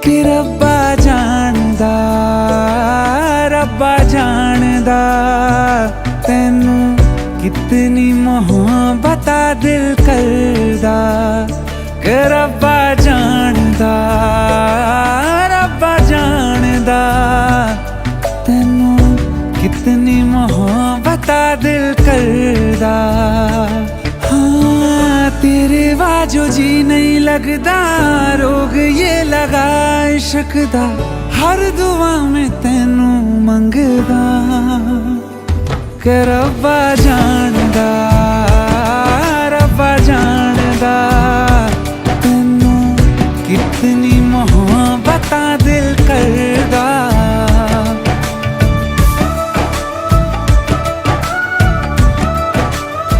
कि रब्बा जानदा तैनू कितनी मोहब्बत दिल करदा। कि रब्बा जानदा तैनू कितनी मोहब्बत दिल करदा। हाँ तेरे बाजो जी नहीं लगदा, रोग ये लगा इश्क दा, हर दुआ में तैनू मंगदा। कि रब्बा जानदा।